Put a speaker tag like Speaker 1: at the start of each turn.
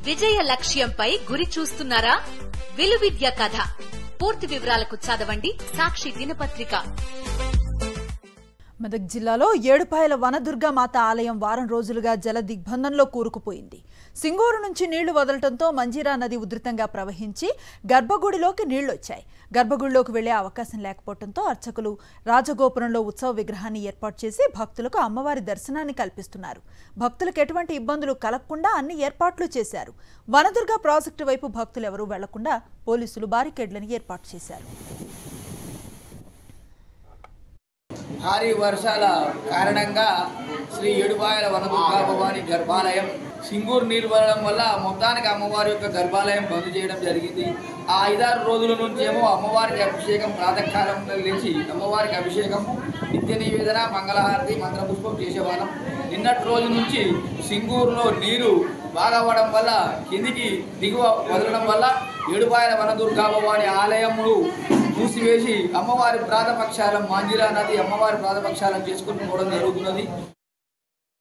Speaker 1: విజయ లక్ష్యంపై గురి చూస్తున్నారా? విలువిద్య కథ పూర్తి వివరాలకు చదవండి సాక్షి దినపత్రిక.
Speaker 2: మెదక్ జిల్లాలో ఏడుపాయల వనదుర్గామాత ఆలయం వారం రోజులుగా జల దిగ్బంధంలో కూరుకుపోయింది. సింగూరు నుంచి నీళ్లు వదలటంతో మంజీరా నది ఉధృతంగా ప్రవహించి గర్భగుడిలోకి నీళ్లొచ్చాయి. గర్భగుడిలోకి వెళ్లే అవకాశం లేకపోవడంతో అర్చకులు రాజగోపురంలో ఉత్సవ విగ్రహాన్ని ఏర్పాటు చేసి భక్తులకు అమ్మవారి దర్శనాన్ని కల్పిస్తున్నారు. భక్తులకు ఎటువంటి ఇబ్బందులు కలగకుండా అన్ని ఏర్పాట్లు చేశారు. వనదుర్గా ప్రాజెక్టు వైపు భక్తులు ఎవరూ వెళ్లకుండా పోలీసులు బారికేడ్లను ఏర్పాటు చేశారు.
Speaker 3: భారీ వర్షాల కారణంగా శ్రీ ఏడుపాయల వనదుర్గా భవాని గర్భాలయం సింగూరు నీరు వదలడం వల్ల మొత్తానికి అమ్మవారి యొక్క గర్భాలయం బంద్ చేయడం జరిగింది. ఆ 5-6 రోజుల నుంచేమో అమ్మవారికి అభిషేకం ప్రాతకాలంలో లేచి అమ్మవారికి అభిషేకం, నిత్య నివేదన, మంగళహారతి, మంత్రపుష్పం చేసేవాళ్ళం. నిన్నటి రోజు నుంచి సింగూరులో నీరు బాగా అవ్వడం వల్ల కిందికి దిగువ వదలడం వల్ల ఏడుపాయల వనదుర్గా భవాని ఆలయములు మూసివేసి అమ్మవారి ప్రాతపక్షాలం మంజీరా నది అమ్మవారి ప్రాతపక్షాలం చేసుకుని పోవడం జరుగుతున్నది.